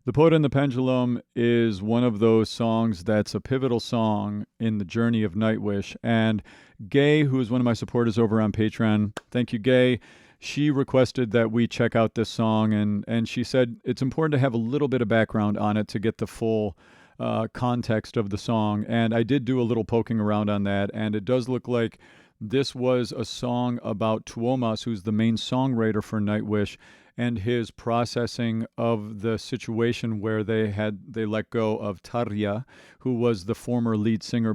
The Poet and the Pendulum is one of those songs that's a pivotal song in the journey of Nightwish. And Gay, who is one of my supporters over on Patreon, thank you, Gay. She requested that we check out this song, and she said it's important to have a little bit of background on it to get the full context of the song. And I did do a little poking around on that, and it does look like this was a song about Tuomas, who's the main songwriter for Nightwish, and his processing of the situation where they let go of Tarja, who was the former lead singer,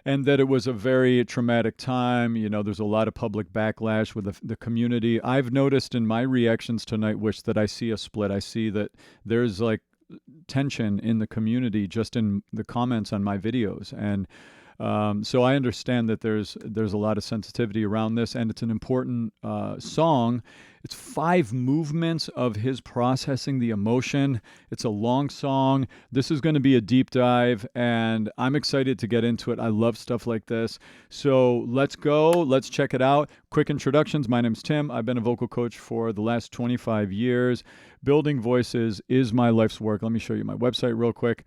and that it was a very traumatic time. You know, there's a lot of public backlash with the community. I've noticed in my reactions to Nightwish that I see a split. I see that there's like tension in the community just in the comments on my videos, and so I understand that there's a lot of sensitivity around this, and it's an important song. It's 5 movements of his processing the emotion. It's a long song. This is going to be a deep dive, and I'm excited to get into it. I love stuff like this. So let's go. Let's check it out. Quick introductions. My name's Tim. I've been a vocal coach for the last 25 years. Building voices is my life's work. Let me show you my website real quick.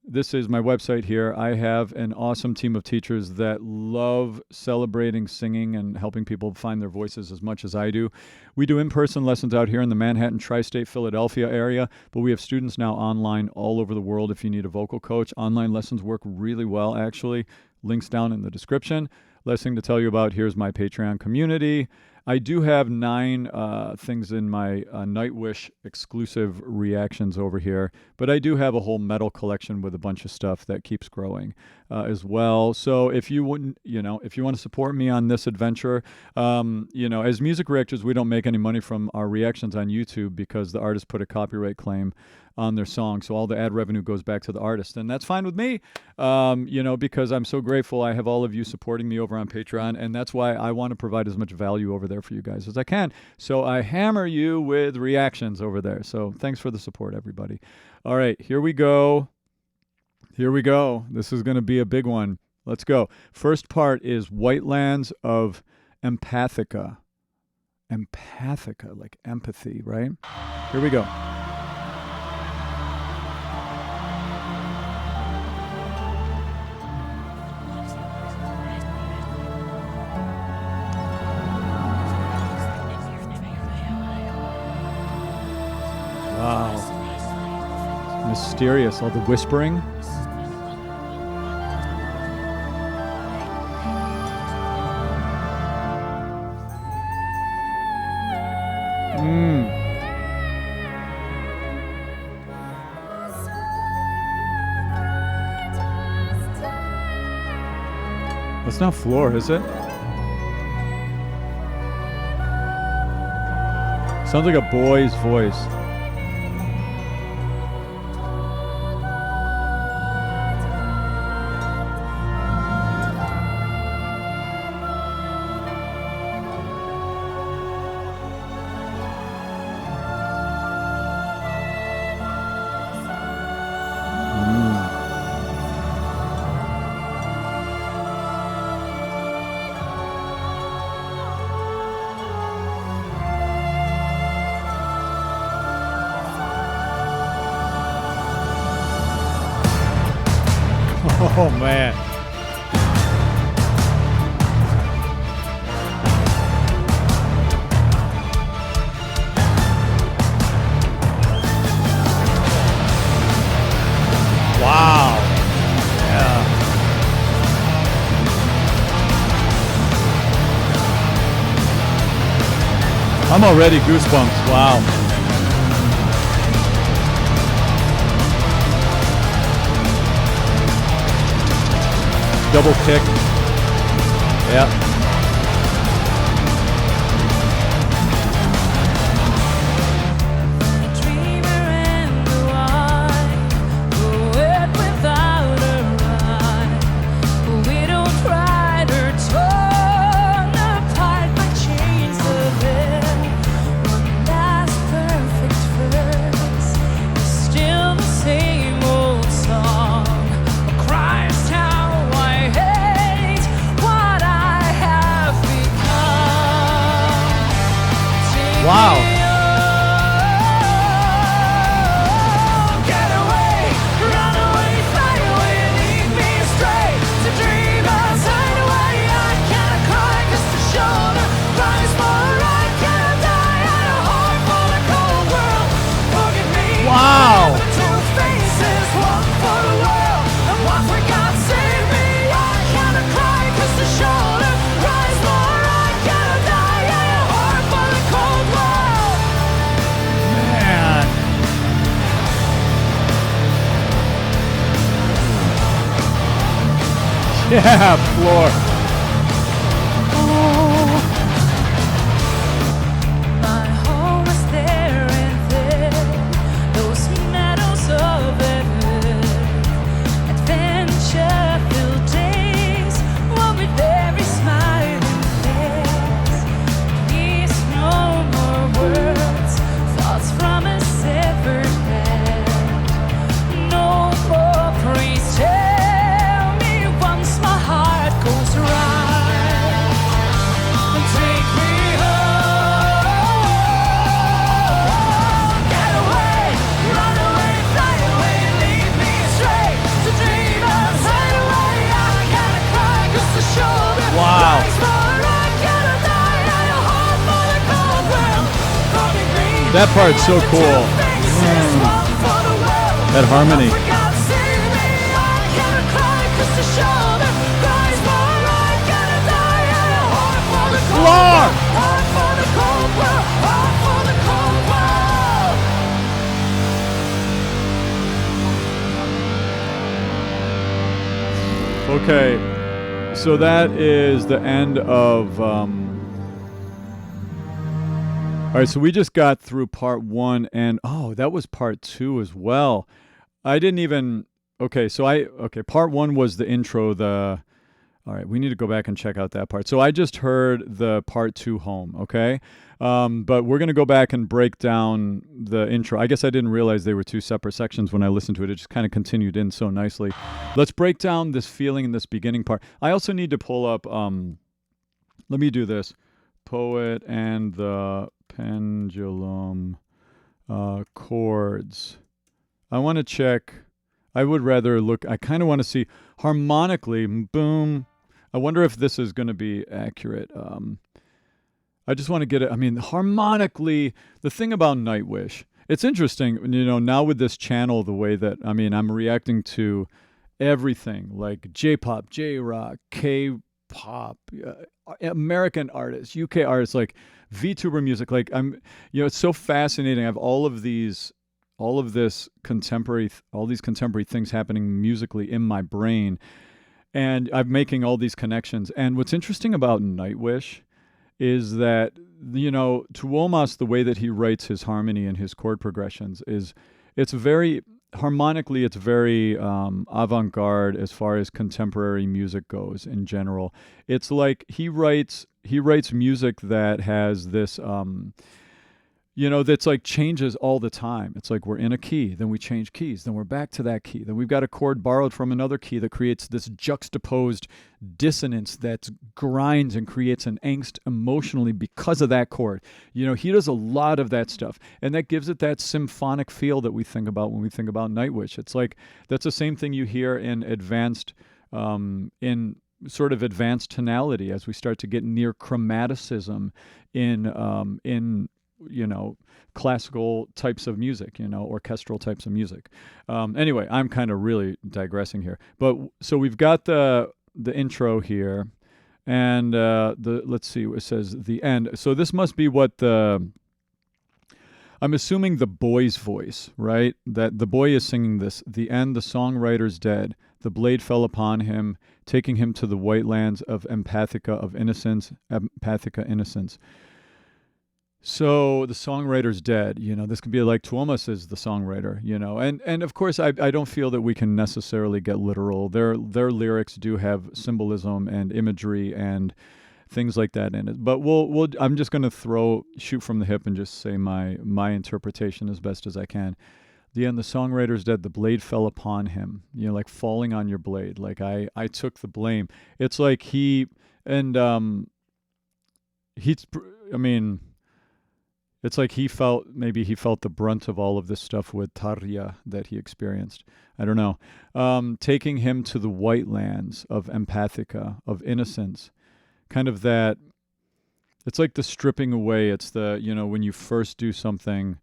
This is my website here. I have an awesome team of teachers that love celebrating singing and helping people find their voices as much as I do. We do in-person lessons out here in the Manhattan, Tri-State, Philadelphia area, but we have students now online all over the world if you need a vocal coach. Online lessons work really well, actually. Links down in the description. Last thing to tell you about, here's my Patreon community. I do have 9 things in my Nightwish exclusive reactions over here, but I do have a whole metal collection with a bunch of stuff that keeps growing as well. So if you wouldn't, if you want to support me on this adventure, as music reactors, we don't make any money from our reactions on YouTube because the artist put a copyright claim on their song. So all the ad revenue goes back to the artist, and that's fine with me, because I'm so grateful I have all of you supporting me over on Patreon, and that's why I want to provide as much value over there for you guys as I can. So I hammer you with reactions over there. So thanks for the support, everybody. All right, here we go. Here we go. This is going to be a big one. Let's go. First part is White Lands of Empathica. Empathica, like empathy, right? Here we go. Wow. Mysterious, all the whispering. That's not floor, is it? Sounds like a boy's voice. Oh, man. Wow. Yeah. I'm already goosebumps. Wow. Double kick. Yeah. Christ, how I hate what I Yeah, floor. My home was there and then, those meadows of earth, adventure-filled days, one with every smiling face. Please, no more words, thoughts from a severed hand. No more praise, tell me once my heart goes right. Take me home. Get away, run away, fly away, lead me astray. To dreamers, hide away. I gotta cry 'cause the shoulder Wow. cries for I gotta die. I hope for the cold world. Coming green. That part's so cool. That harmony. Lord! Okay, so that is the end of. All right, so we just got through part 1, and that was part 2 as well. I didn't even. Okay, part 1 was the intro. All right, we need to go back and check out that part. So I just heard the part 2 home, okay? But we're going to go back and break down the intro. I guess I didn't realize they were 2 separate sections when I listened to it. It just kind of continued in so nicely. Let's break down this feeling in this beginning part. I also need to pull up, let me do this. Poet and the Pendulum chords. I want to check. I would rather look. I kind of want to see harmonically. Boom. I wonder if this is going to be accurate. I just want to get it. I mean, harmonically, the thing about Nightwish, it's interesting, now with this channel, the way that, I'm reacting to everything like J-pop, J-rock, K-pop, American artists, UK artists, like VTuber music. Like it's so fascinating. I have all these contemporary things happening musically in my brain, and I'm making all these connections. And what's interesting about Nightwish is that, Tuomas, the way that he writes his harmony and his chord progressions it's very harmonically, it's very avant-garde as far as contemporary music goes in general. It's like he writes music that has this that's like changes all the time. It's like we're in a key, then we change keys, then we're back to that key, then we've got a chord borrowed from another key that creates this juxtaposed dissonance that grinds and creates an angst emotionally because of that chord. He does a lot of that stuff, and that gives it that symphonic feel that we think about when we think about Nightwish. It's like that's the same thing you hear in advanced tonality as we start to get near chromaticism in classical types of music, orchestral types of music. Anyway, I'm kind of really digressing here. But so we've got the intro here, and let's see, it says the end. So this must be what I'm assuming the boy's voice, right? That the boy is singing this. The end, the songwriter's dead. The blade fell upon him, taking him to the white lands of Empathica innocence. So the songwriter's dead. This could be like Tuomas is the songwriter, and of course I don't feel that we can necessarily get literal. Their lyrics do have symbolism and imagery and things like that in it. But I'm just going to shoot from the hip and just say my interpretation as best as I can. The end, the songwriter's dead. The blade fell upon him. Like falling on your blade. Like I took the blame. It's like it's like he felt the brunt of all of this stuff with Tarja that he experienced. I don't know. Taking him to the white lands of Empathica, of innocence. Kind of that, it's like the stripping away. It's the, when you first do something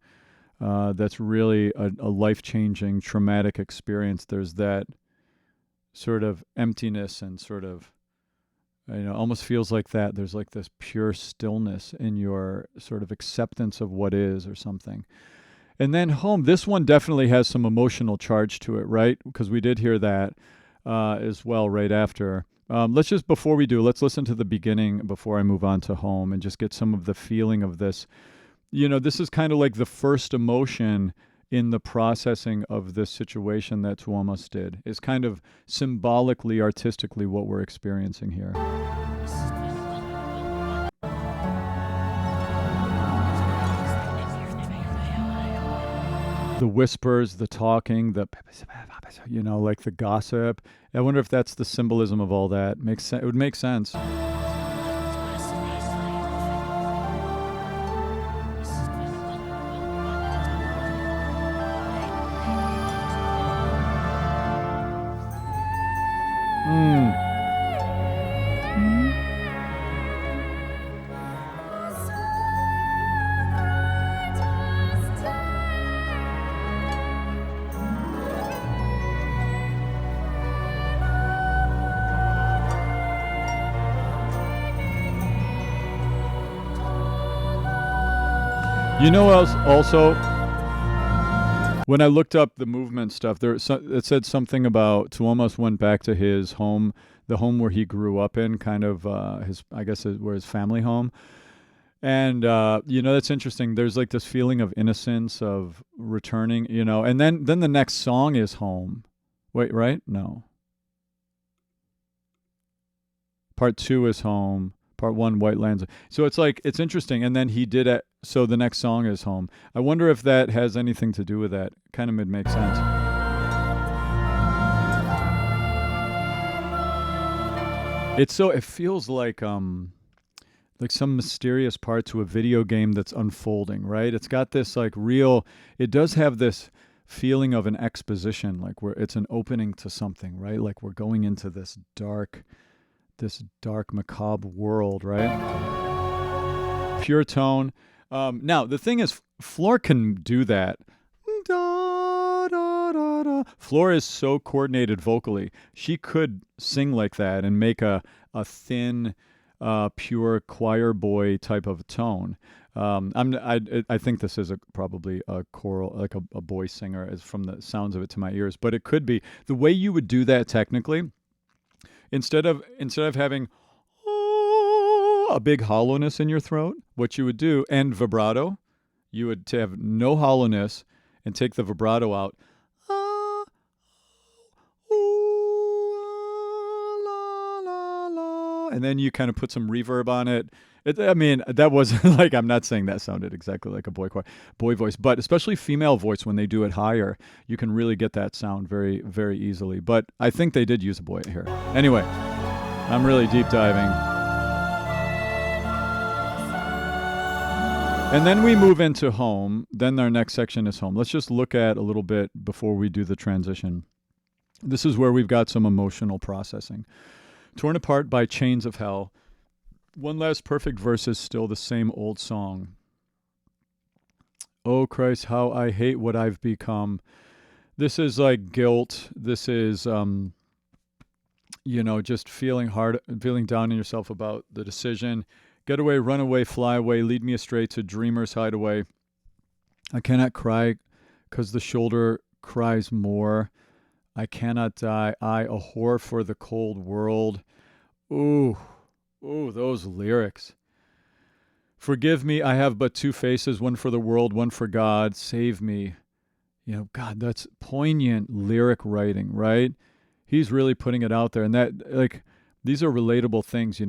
that's really a life-changing, traumatic experience, there's that sort of emptiness and sort of, almost feels like that. There's like this pure stillness in your sort of acceptance of what is or something. And then home, this one definitely has some emotional charge to it, right? Because we did hear that as well right after. Let's just, before we do, let's listen to the beginning before I move on to home and just get some of the feeling of this. This is kind of like the first emotion in the processing of this situation that Tuomas did, is kind of symbolically, artistically what we're experiencing here. The whispers, the talking, like the gossip. I wonder if that's the symbolism of all that. Makes sense. It would make sense. You know what else also? When I looked up the movement stuff, it said something about Tuomas went back to his home, the home where he grew up in, kind of where his family home. And that's interesting. There's like this feeling of innocence, of returning, and then the next song is Home. Wait, right? No. Part 2 is Home. Part 1, White Lands. So it's interesting. And then he did it. So the next song is Home. I wonder if that has anything to do with that. Kind of would make sense. It feels like some mysterious part to a video game that's unfolding, right? It's got this it does have this feeling of an exposition, like where it's an opening to something, right? Like we're going into this dark macabre world, right? Pure tone. Now the thing is, Floor can do that. Da, da, da, da. Floor is so coordinated vocally. She could sing like that and make a thin, pure choir boy type of tone. I think this is probably a choral, like a boy singer, as from the sounds of it to my ears. But it could be the way you would do that technically. Instead of having a big hollowness in your throat, what you would do, and vibrato, you would have no hollowness and take the vibrato out. And then you kind of put some reverb on it. That wasn't like, I'm not saying that sounded exactly like a boy voice, but especially female voice, when they do it higher, you can really get that sound very, very easily. But I think they did use a boy here. Anyway, I'm really deep diving. And then we move into Home. Then our next section is Home. Let's just look at a little bit before we do the transition. This is where we've got some emotional processing. Torn apart by chains of hell. One last perfect verse is still the same old song. Oh Christ, how I hate what I've become. This is like guilt. This is, just feeling down on yourself about the decision. Get away, run away, fly away, lead me astray to dreamers' hideaway. I cannot cry because the shoulder cries more. I cannot die. I, a whore for the cold world. Ooh, those lyrics. Forgive me, I have but two faces, one for the world, one for God. Save me. God, that's poignant lyric writing, right? He's really putting it out there. And that, these are relatable things,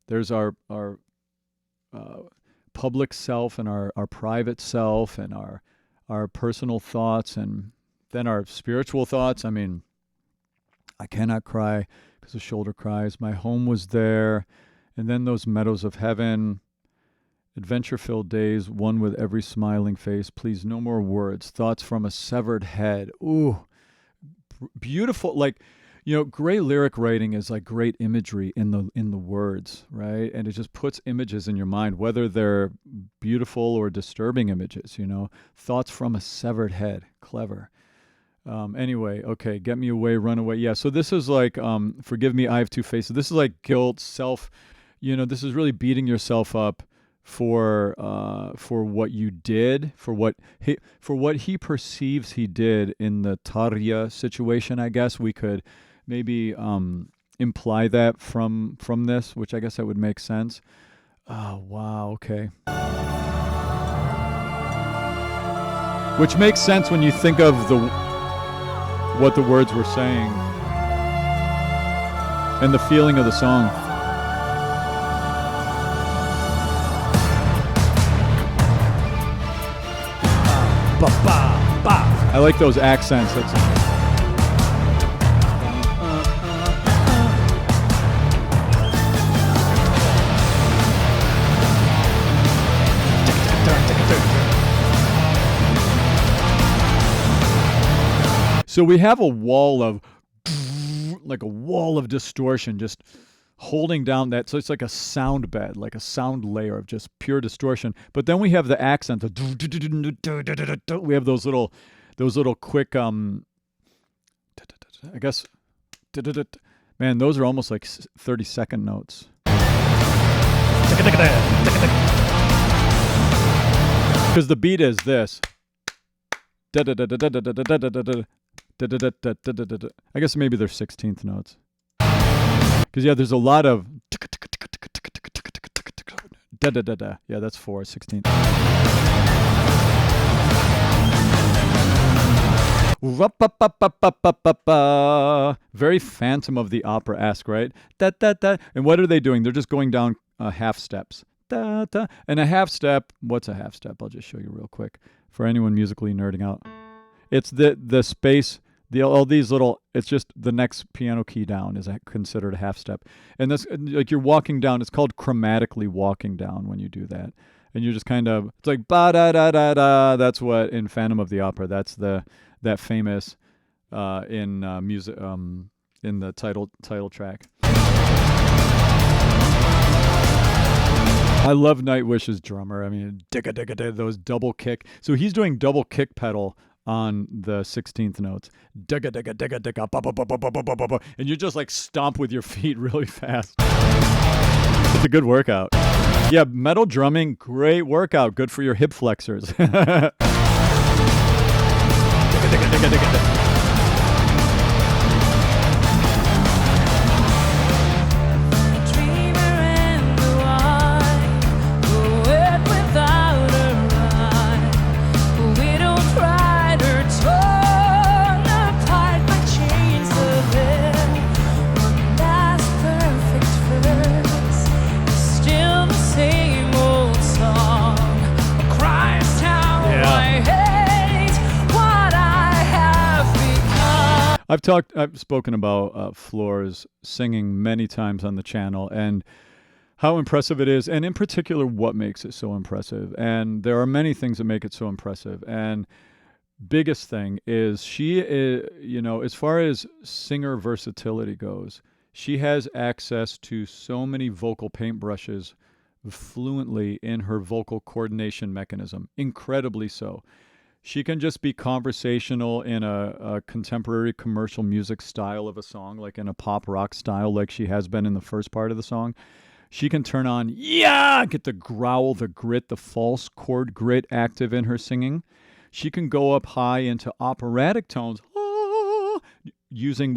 there's our public self and our private self and our personal thoughts and then our spiritual thoughts. I cannot cry because the shoulder cries. My home was there. And then those meadows of heaven, adventure-filled days, one with every smiling face. Please, no more words. Thoughts from a severed head. Ooh, beautiful. Great lyric writing is like great imagery in the words, right? And it just puts images in your mind, whether they're beautiful or disturbing images, Thoughts from a severed head. Clever. Anyway, okay, get me away, run away. Yeah, so this is like, forgive me, I have two faces. This is like guilt, self, this is really beating yourself up for what you did, for what he perceives he did in the Tarja situation. I guess we could maybe imply that from this, which I guess that would make sense. Oh wow, okay. Which makes sense when you think of what the words were saying and the feeling of the song. I like those accents. So we have a wall of, like a wall of distortion, just holding down that. So it's like a sound bed, like a sound layer of just pure distortion. But then we have the accent. We have those little quick, I guess, man, those are almost like 30-second notes. Because the beat is this. I guess maybe they're 16th notes. Because, yeah, there's a lot of... Yeah, that's 4, 16th. Very Phantom of the Opera-esque, right? And what are they doing? They're just going down half steps. And a half step... What's a half step? I'll just show you real quick. For anyone musically nerding out. It's the space... all these little, it's just the next piano key down is considered a half step. And this, like you're walking down, it's called chromatically walking down when you do that. And you're just kind of, it's like ba-da-da-da-da. That's what in Phantom of the Opera, that's that famous in music, in the title track. I love Nightwish's drummer. I mean, digga, those double kick. So he's doing double kick pedal on the 16th notes. Digga, digga, digga, digga, ba, ba, ba, ba, ba, ba, ba, ba. And you just like stomp with your feet really fast. It's a good workout. Yeah, metal drumming, great workout. Good for your hip flexors. Digga, digga, digga, digga, digga. I've spoken about Floor's singing many times on the channel and how impressive it is, and in particular, what makes it so impressive. And there are many things that make it so impressive. And biggest thing is she is, as far as singer versatility goes, she has access to so many vocal paintbrushes fluently in her vocal coordination mechanism, incredibly so. She can just be conversational in a contemporary commercial music style of a song, like in a pop rock style, like she has been in the first part of the song. She can turn on, get the growl, the grit, the false chord grit active in her singing. She can go up high into operatic tones, using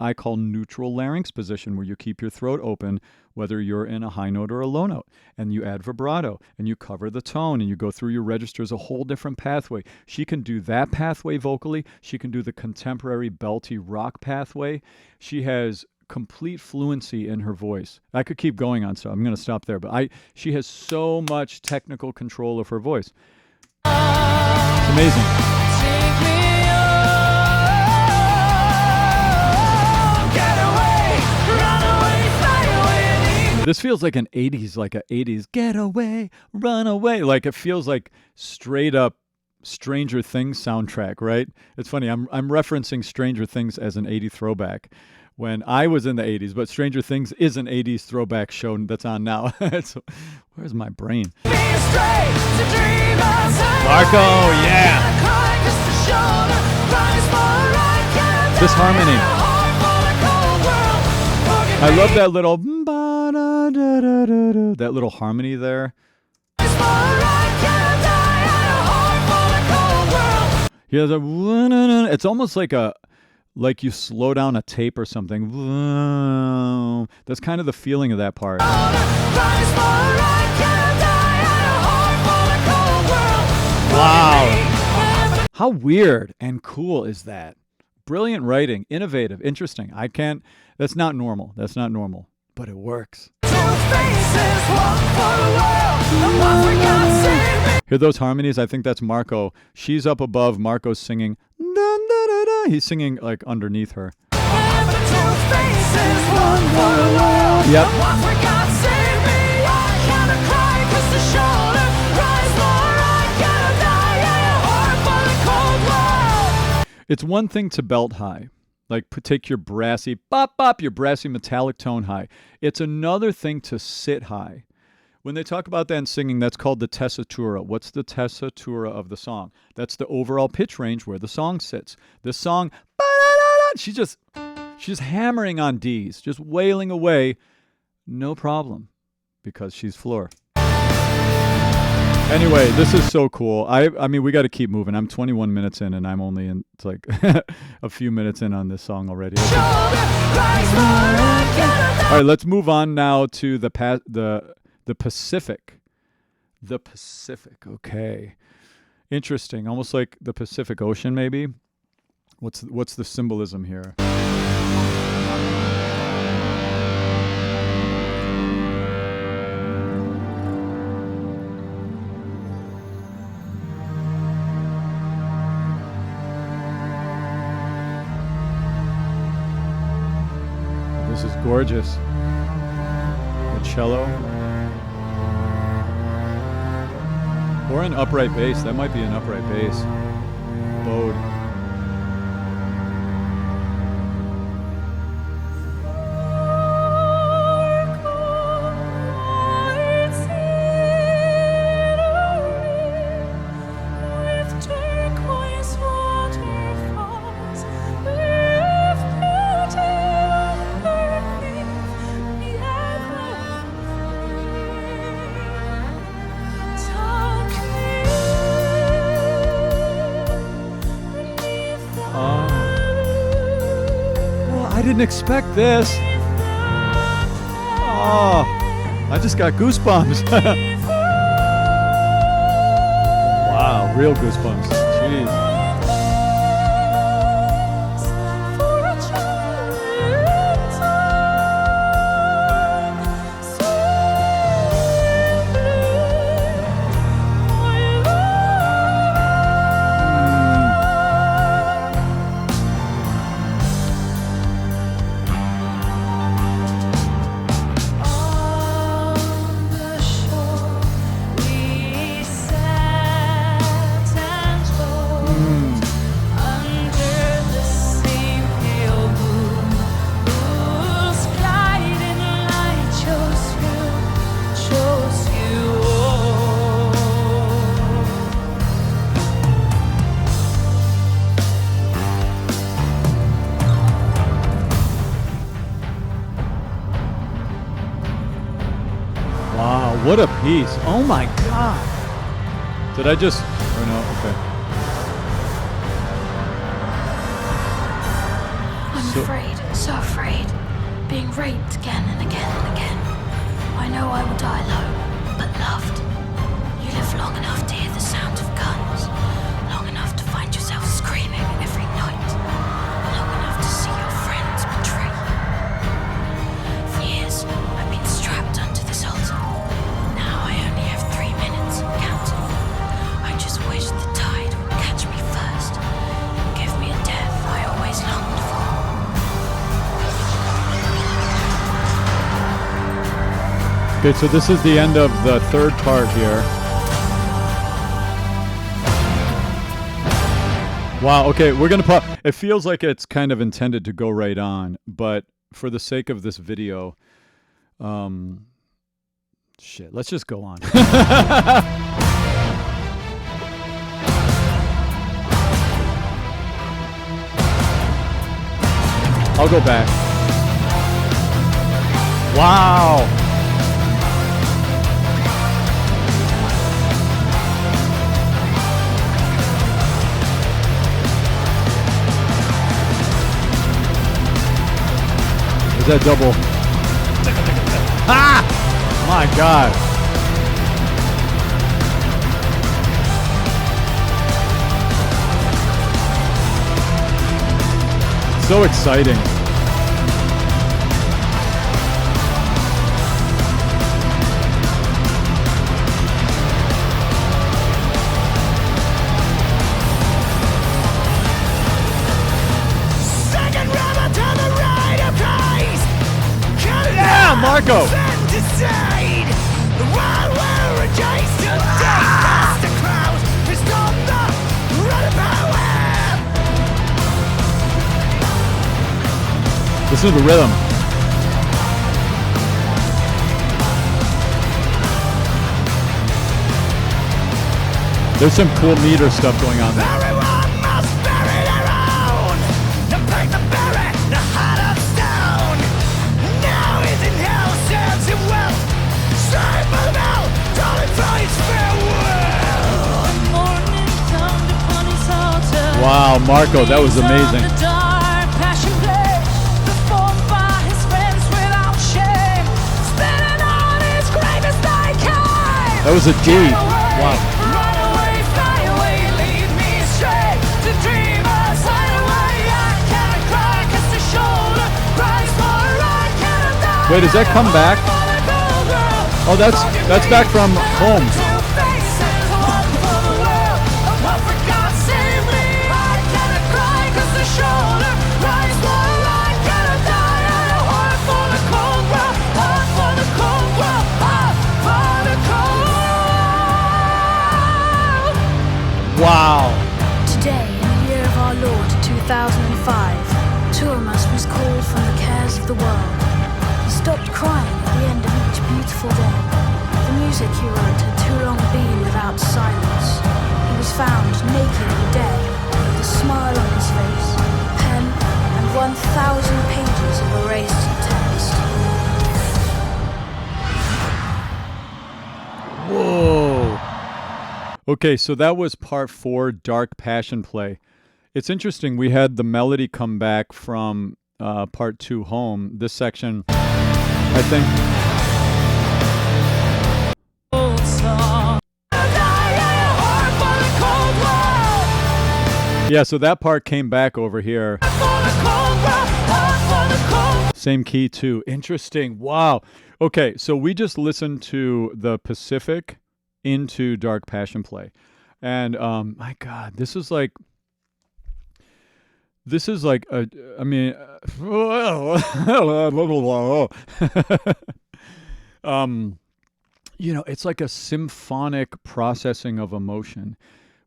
I call neutral larynx position, where you keep your throat open, whether you're in a high note or a low note, and you add vibrato, and you cover the tone, and you go through your registers, a whole different pathway. She can do that pathway vocally. She can do the contemporary belty rock pathway. She has complete fluency in her voice. I could keep going on, so I'm going to stop there, but she has so much technical control of her voice. It's amazing. This feels like an 80s get away, run away. Like it feels like straight up Stranger Things soundtrack, right? It's funny, I'm referencing Stranger Things as an 80s throwback when I was in the 80s, but Stranger Things is an 80s throwback show that's on now. Where's my brain? Marco, yeah! This harmony. I love that little harmony there. He has it's almost like like you slow down a tape or something. That's kind of the feeling of that part. Wow. How weird and cool is that? Brilliant writing, innovative, interesting. That's not normal. That's not normal, but it works. Hear those harmonies? I think that's Marco. She's up above. Marco's singing. Da, da, da, da. He's singing like underneath her. Yep. It's one thing to belt high, like take your brassy, bop, bop, your brassy metallic tone high. It's another thing to sit high. When they talk about that in singing, that's called the tessitura. What's the tessitura of the song? That's the overall pitch range where the song sits. This song, she's just hammering on D's, just wailing away, no problem, because she's Floor. Anyway, this is so cool. I mean, we got to keep moving. I'm 21 minutes in, and I'm only in like a few minutes in on this song already. All right, let's move on now to the Pacific. The Pacific. Okay, interesting. Almost like the Pacific Ocean, maybe. What's the symbolism here? This is gorgeous. The cello. Or an upright bass. That might be an upright bass. Bowed. I didn't expect this. Oh, I just got goosebumps. Wow, real goosebumps. Jeez. Wow, what a piece. Oh my God. Did I just... Or no, okay. I'm afraid, so afraid. Being raped again and again and again. I know I will die alone, but loved. You live long enough to hear the sound of guns. Long enough to find yourself screaming every night. Long enough to see your friends betray you. For years, I've been strapped onto this altar. Now I only have 3 minutes, counting. I just wish the tide would catch me first and give me a death I always longed for. Okay, so this is the end of the third part here. Wow, okay, we're going to pause. It feels like it's kind of intended to go right on, but for the sake of this video, shit, let's just go on. I'll go back. Wow. that double? Ah! My God. So exciting. Second rubber to the right of Christ. Yeah, Marco. Decide. The world will rejoice today. Past the crowd is not the run of power. Listen to the rhythm. There's some cool meter stuff going on there. Everyone must bury their own. To break the berry, the heart of stone. Now he's in hell, serves him well. Strive for the bell, calling for his farewell. Morning dawned upon his altar. Wow, Marco, that was amazing. The dark passion play, performed by his friends without shame. Spinning on his grave as they came. That was a D. Wow. Run away, fly away, lead me astray. To dreamers, hide away. I can't cry 'cause the shoulder cries for I can't die. Wait, does that come back? Oh, that's back from home. Two faces, one for the world, and one for God save me. I can't cry 'cause the shoulder cries for I can't die. And a heart for the cold world, heart for the cold world, heart for the cold. Wow. Today, in the year of our Lord 2005, two of us was called from the cares of the world. He stopped crying at the end of each beautiful day. The music he wrote had too long been without silence. He was found naked and dead, with a smile on his face, a pen, and 1,000 pages of erased text. Whoa. Okay, so that was part 4, Dark Passion Play. It's interesting. We had the melody come back from part 2, Home. This section, I think. Yeah, so that part came back over here. Same key too. Interesting. Wow. Okay, so we just listened to the Pacific into Dark Passion Play. And my God, this is like a, I mean, you know, it's like a symphonic processing of emotion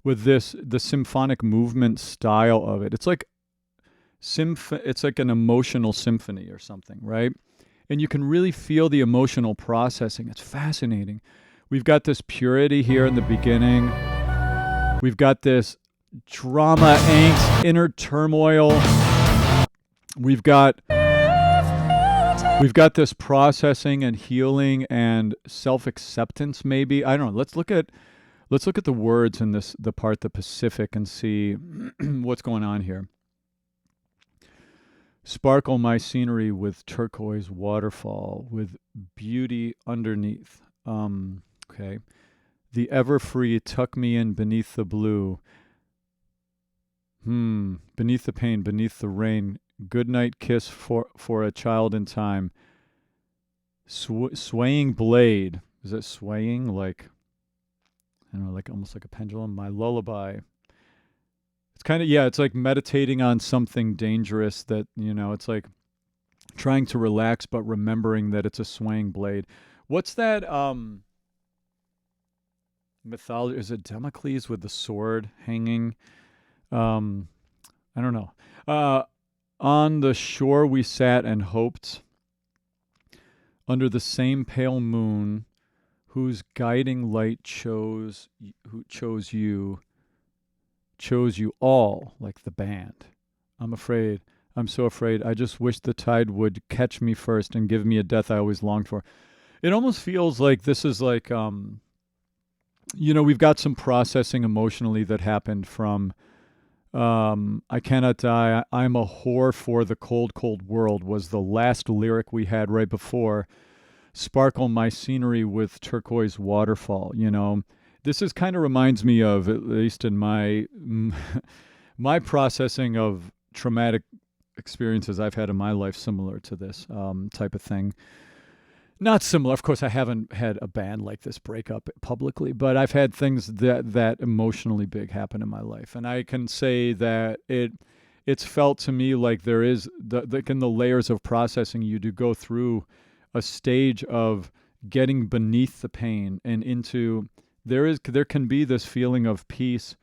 with the symphonic movement style of it. It's like it's like an emotional symphony or something, right? And you can really feel the emotional processing. It's fascinating. We've got this purity here in the beginning. We've got this drama, angst, inner turmoil. We've got this processing and healing and self-acceptance, maybe. I don't know. Let's look at the words in the part, the Pacific, and see what's going on here. Sparkle my scenery with turquoise waterfall, with beauty underneath. Okay. The ever free tuck me in beneath the blue. Beneath the pain, beneath the rain. Good night kiss for a child in time. Swaying blade. Is it swaying? Like, I don't know, like almost like a pendulum. My lullaby. It's kind of, yeah, it's like meditating on something dangerous that, you know, it's like trying to relax but remembering that it's a swaying blade. What's that mythology? Is it Damocles with the sword hanging? I don't know. On the shore we sat and hoped, under the same pale moon, whose guiding light chose you all, like the band. I'm so afraid. I just wish the tide would catch me first and give me a death I always longed for. It almost feels like this is like, you know, we've got some processing emotionally that happened from I cannot die. I'm a whore for the cold, cold world was the last lyric we had right before. Sparkle my scenery with turquoise waterfall. This is kind of reminds me of, at least in my my processing of traumatic experiences I've had in my life, similar to this type of thing. Not similar, of course. I haven't had a band like this break up publicly, but I've had things that emotionally big happen in my life, and I can say that it's felt to me like there is in the layers of processing you do go through a stage of getting beneath the pain and into there can be this feeling of peace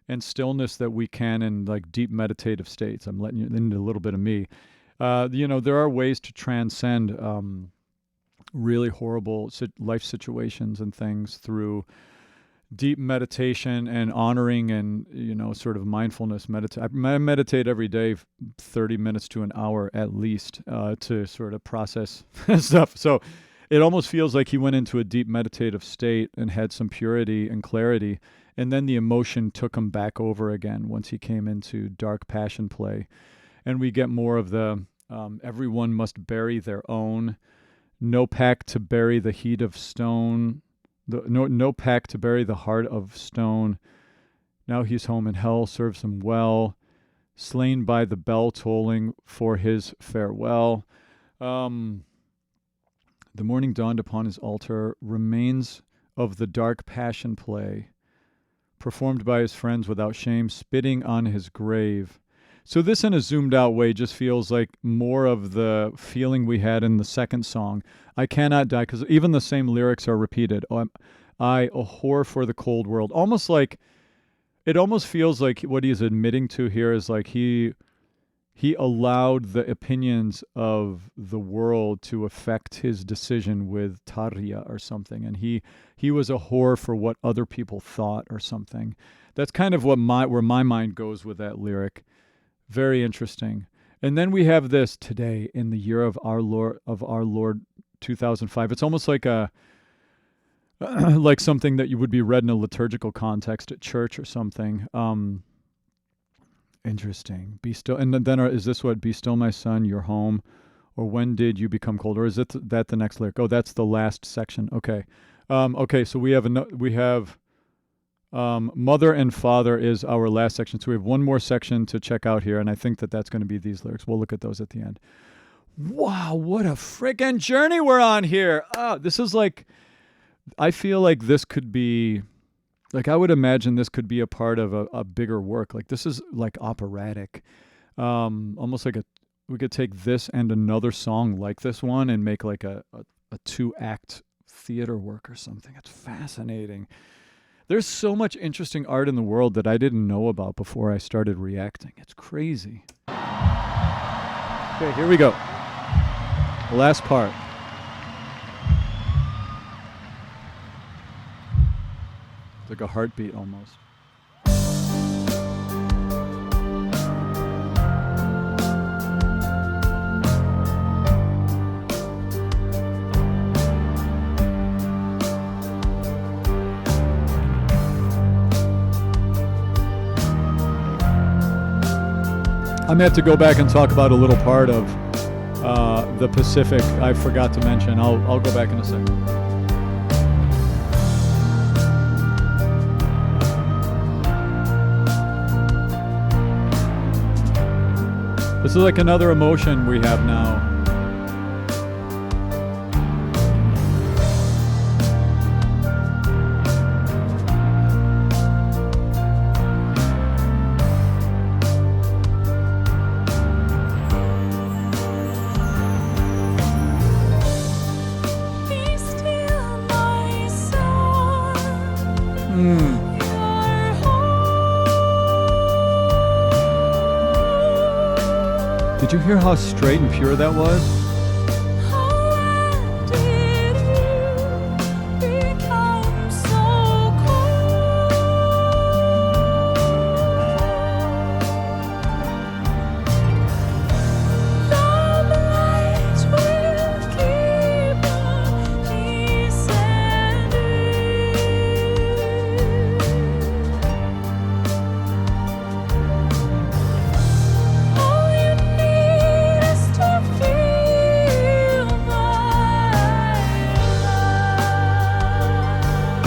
and stillness that we can in like deep meditative states. I'm letting you into a little bit of me. There are ways to transcend really horrible life situations and things through deep meditation and honoring and sort of mindfulness. I meditate every day 30 minutes to an hour at least to sort of process stuff. So it almost feels like he went into a deep meditative state and had some purity and clarity, and then the emotion took him back over again once he came into dark passion play. And we get more of the everyone must bury their own. No pack to bury the heat of stone. No pack to bury the heart of stone. Now he's home in hell, serves him well. Slain by the bell tolling for his farewell. The morning dawned upon his altar. Remains of the dark passion play. Performed by his friends without shame, spitting on his grave. So this in a zoomed out way just feels like more of the feeling we had in the second song. I cannot die, because even the same lyrics are repeated. I, a whore for the cold world. It almost feels like what he's admitting to here is like he allowed the opinions of the world to affect his decision with Tarja or something. And he was a whore for what other people thought or something. That's kind of where my mind goes with that lyric. Very interesting. And then we have this today in the year of our Lord 2005. It's almost like like something that you would be read in a liturgical context at church or something. Interesting. Be still. And then is this what? Be still, my son, your home, or when did you become cold? Or is that the next lyric? Oh, that's the last section. Okay. Okay. So we have Mother and Father is our last section. So we have one more section to check out here, and I think that's going to be these lyrics. We'll look at those at the end. Wow, what a freaking journey we're on here. This is like, I feel like this could be, like I would imagine this could be a part of a bigger work. Like this is like operatic. Almost like we could take this and another song like this one and make like a 2-act theater work or something. It's fascinating. There's so much interesting art in the world that I didn't know about before I started reacting. It's crazy. Okay, here we go. The last part. It's like a heartbeat almost. I may have to go back and talk about a little part of the Pacific I forgot to mention. I'll go back in a second. This is like another emotion we have now. Did you hear how straight and pure that was?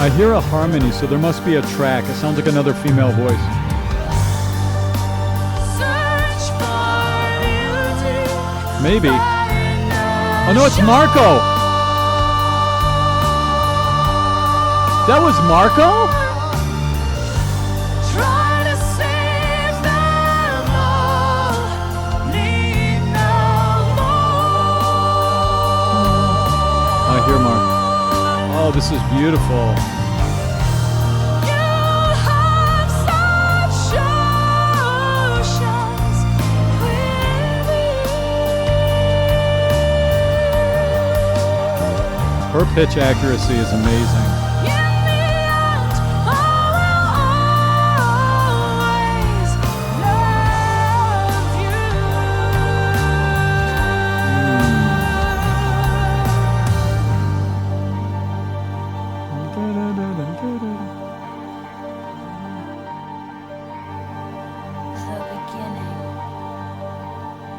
I hear a harmony, so there must be a track. It sounds like another female voice. Maybe. Oh no, it's Marco. That was Marco? I hear Marco. Oh, this is beautiful. Her pitch accuracy is amazing.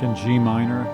In G minor.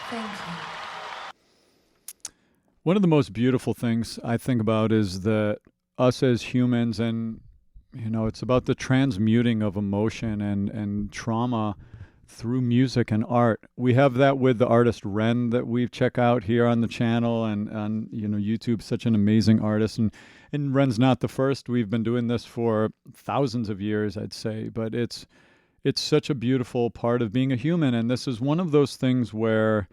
Thank you. One of the most beautiful things I think about is that us as humans, and it's about the transmuting of emotion and trauma through music and art. We have that with the artist Ren that we check out here on the channel and on YouTube. Such an amazing artist, and Ren's not the first. We've been doing this for thousands of years, I'd say, but it's such a beautiful part of being a human. And this is one of those things where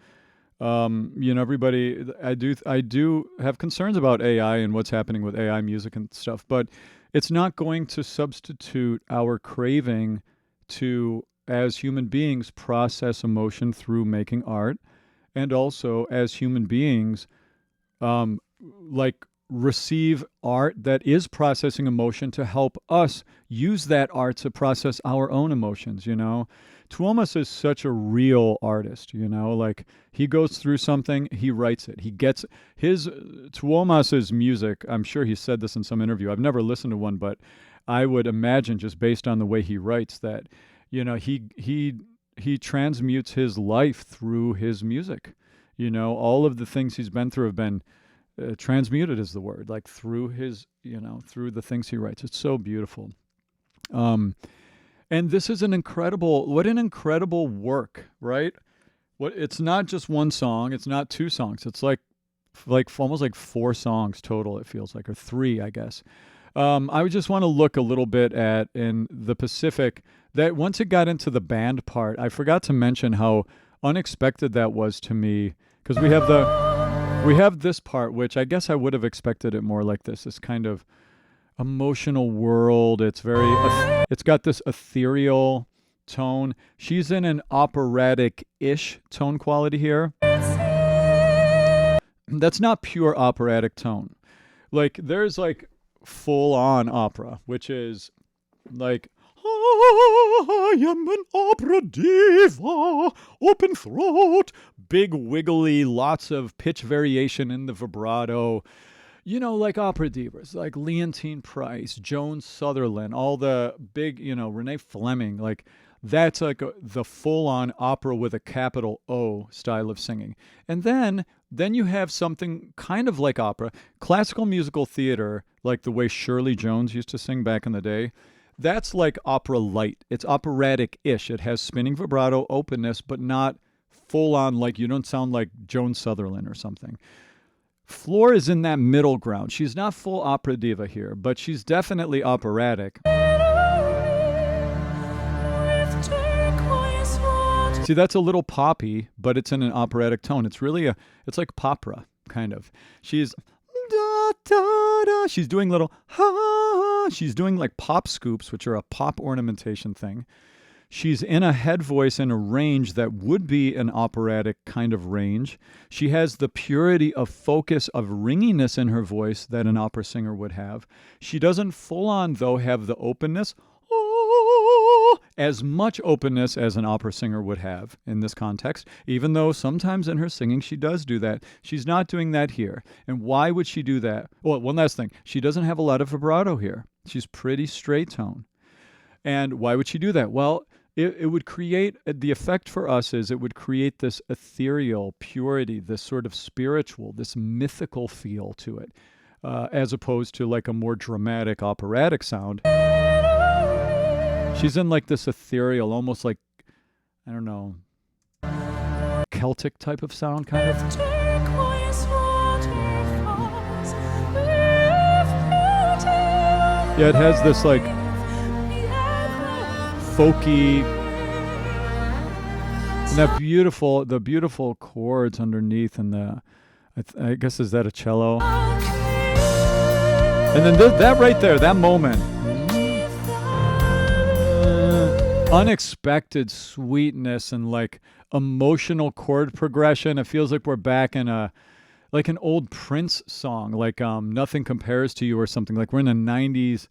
everybody, I do have concerns about AI and what's happening with AI music and stuff, but it's not going to substitute our craving to, as human beings, process emotion through making art, and also as human beings, receive art that is processing emotion to help us use that art to process our own emotions. Tuomas is such a real artist, he goes through something, he writes it. He gets Tuomas's music. I'm sure he said this in some interview. I've never listened to one, but I would imagine, just based on the way he writes, that he transmutes his life through his music. All of the things he's been through have been transmuted, is the word, through his, through the things he writes. It's so beautiful. And this is an incredible work, right? It's not just one song. It's not two songs. It's like almost like 4 songs total, it feels like, or 3, I guess. I would just want to look a little bit at, in the Pacific, that once it got into the band part, I forgot to mention how unexpected that was to me, because we have this part, which I guess I would have expected it more like this kind of emotional world. It's got this ethereal tone. She's in an operatic-ish tone quality here. That's not pure operatic tone. There's full-on opera, which is I am an opera diva, open throat, big wiggly, lots of pitch variation in the vibrato. Opera divas, like Leontine Price, Joan Sutherland, all the big, Renee Fleming, that's the full-on opera with a capital O style of singing. And then you have something kind of like opera, classical musical theater, like the way Shirley Jones used to sing back in the day. That's like opera light. It's operatic-ish. It has spinning vibrato, openness, but not full-on, you don't sound like Joan Sutherland or something. Flor is in that middle ground. She's not full opera diva here, but she's definitely operatic. See, that's a little poppy, but it's in an operatic tone. It's really it's like opera, kind of. She's da, da, da. She's doing little ha. She's doing like pop scoops, which are a pop ornamentation thing. She's in a head voice in a range that would be an operatic kind of range. She has the purity of focus, of ringiness in her voice that an opera singer would have. She doesn't full on, though, have the openness, as much openness as an opera singer would have in this context, even though sometimes in her singing she does do that. She's not doing that here. And why would she do that? Well, one last thing. She doesn't have a lot of vibrato here. She's pretty straight tone. And why would she do that? Well, it would create, the effect for us is it would create this ethereal purity, this sort of spiritual, this mythical feel to it, as opposed to like a more dramatic operatic sound. She's in like this ethereal, almost like, I don't know, Celtic type of sound, kind of. Yeah, it has this like folky, and the beautiful chords underneath, and I guess, is that a cello? And then that right there, that moment, unexpected sweetness and like emotional chord progression. It feels like we're back in like an old Prince song, like Nothing Compares to You or something. Like we're in the 90s.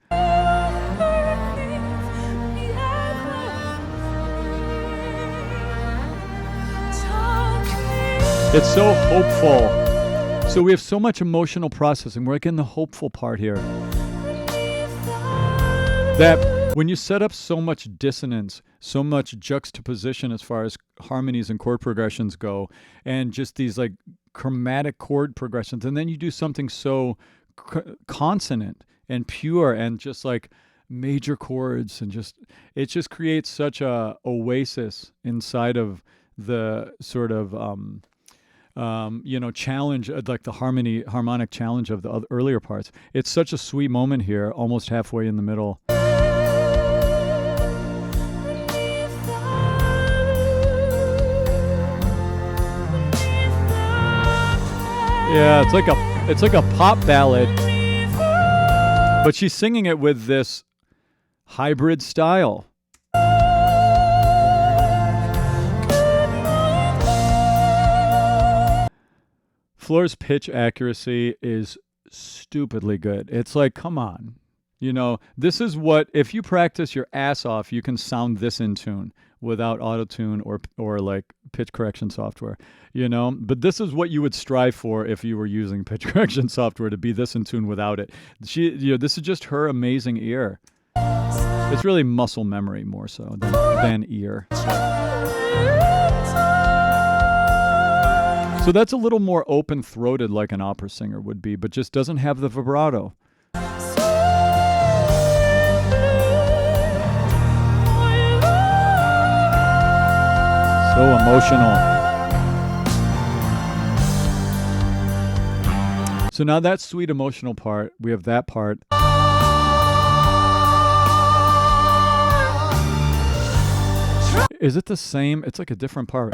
It's so hopeful. So we have so much emotional processing. We're like in the hopeful part here. That when you set up so much dissonance, so much juxtaposition as far as harmonies and chord progressions go, and just these like chromatic chord progressions, and then you do something so consonant and pure and just like major chords, and it just creates such a oasis inside of the sort of challenge, like the harmonic challenge of the earlier parts. It's such a sweet moment here, almost halfway in the middle. Yeah, it's like a pop ballad, but she's singing it with this hybrid style. Floor's pitch accuracy is stupidly good. It's like, come on. This is what, if you practice your ass off, you can sound this in tune without auto-tune or like pitch correction software, But this is what you would strive for if you were using pitch correction software, to be this in tune without it. This is just her amazing ear. It's really muscle memory more so than ear. So that's a little more open-throated like an opera singer would be, but just doesn't have the vibrato. So emotional. So now that sweet emotional part, we have that part. Is it the same? It's like a different part.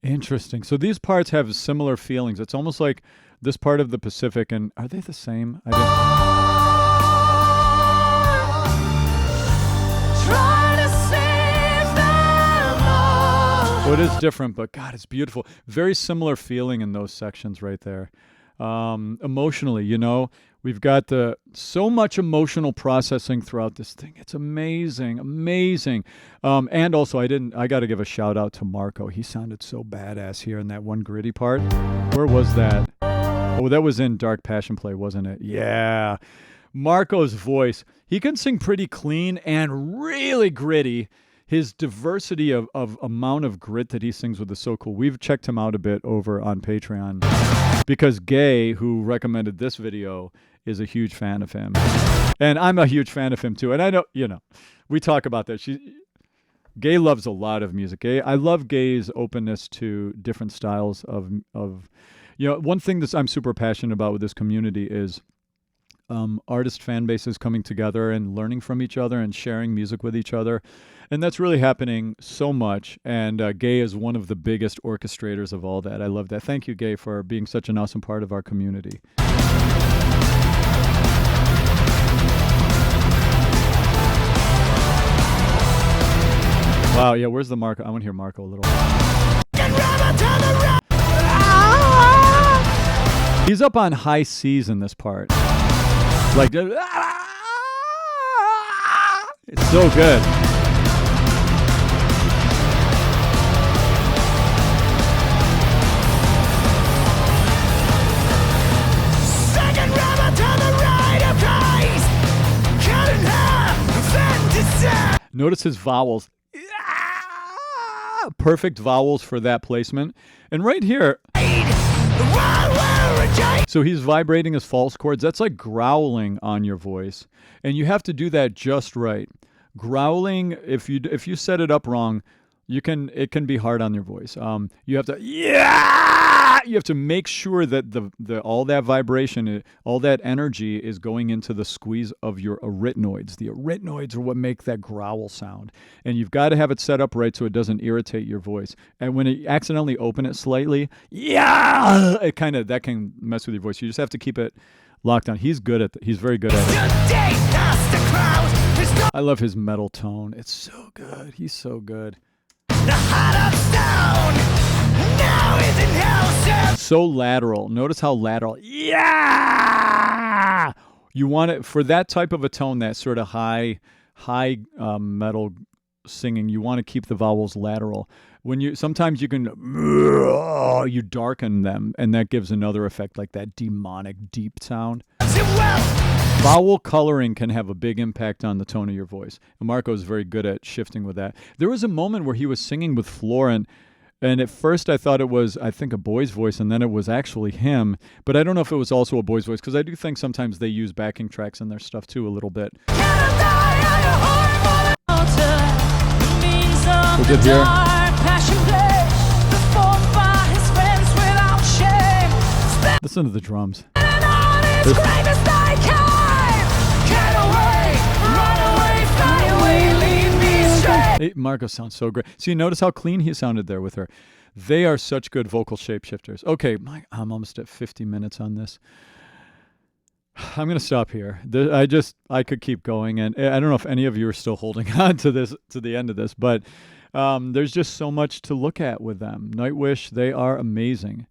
Interesting. So these parts have similar feelings. It's almost like this part of the Pacific, and are they the same? It is different, but God, it's beautiful. Very similar feeling in those sections right there. Emotionally, we've got so much emotional processing throughout this thing. It's amazing, amazing. And also, I got to give a shout out to Marco. He sounded so badass here in that one gritty part. Where was that? Oh, that was in Dark Passion Play, wasn't it? Yeah. Marco's voice. He can sing pretty clean and really gritty. His diversity of amount of grit that he sings with is so cool. We've checked him out a bit over on Patreon because Gay, who recommended this video, is a huge fan of him. And I'm a huge fan of him too. And I know, we talk about that. Gay loves a lot of music. I love Gay's openness to different styles of You know, one thing that I'm super passionate about with this community is artist fan bases coming together and learning from each other and sharing music with each other. And that's really happening so much. And Gay is one of the biggest orchestrators of all that. I love that. Thank you, Gay, for being such an awesome part of our community. Wow, yeah, where's the Marco? I want to hear Marco a little. He's up on high C's in this part. Like, it's so good. Notice his vowels. Perfect vowels for that placement. And right here, so he's vibrating his false chords. That's like growling on your voice. And you have to do that just right. Growling, if you set it up wrong, it can be hard on your voice. You have to you have to make sure that the all that vibration, all that energy is going into the squeeze of your arytenoids. The arytenoids are what make that growl sound. And you've got to have it set up right so it doesn't irritate your voice. And when you accidentally open it slightly, that can mess with your voice. You just have to keep it locked down. He's very good at it. I love his metal tone. It's so good. He's so good. The heart of stone now is in hell. So lateral. Notice how lateral. Yeah! You want it for that type of a tone, that sort of high metal singing. You want to keep the vowels lateral. Sometimes you can you darken them, and that gives another effect, like that demonic deep sound. Vowel coloring can have a big impact on the tone of your voice. And Marco's very good at shifting with that. There was a moment where he was singing with Florent, and at first I thought it was, I think, a boy's voice, and then it was actually him. But I don't know if it was also a boy's voice, because I do think sometimes they use backing tracks in their stuff too a little bit. Was it here? Listen to the drums. Marco sounds so great. See, notice how clean he sounded there with her. They are such good vocal shapeshifters. Okay, I'm almost at 50 minutes on this. I'm going to stop here. I could keep going, and I don't know if any of you are still holding on to the end of this, but there's just so much to look at with them. Nightwish, they are amazing.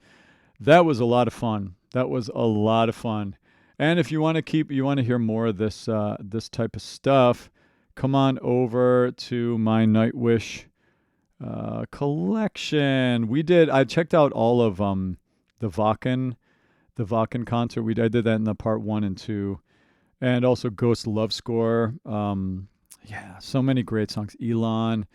That was a lot of fun. And if you want to hear more of this type of stuff, come on over to my Nightwish collection. I checked out all of the Wacken concert. I did that in the part 1 and 2, and also Ghost Love Score. So many great songs. Elon.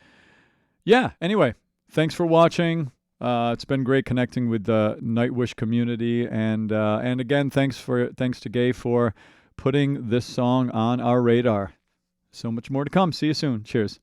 Yeah. Anyway, thanks for watching. It's been great connecting with the Nightwish community, and again, thanks to Gay for putting this song on our radar. So much more to come. See you soon. Cheers.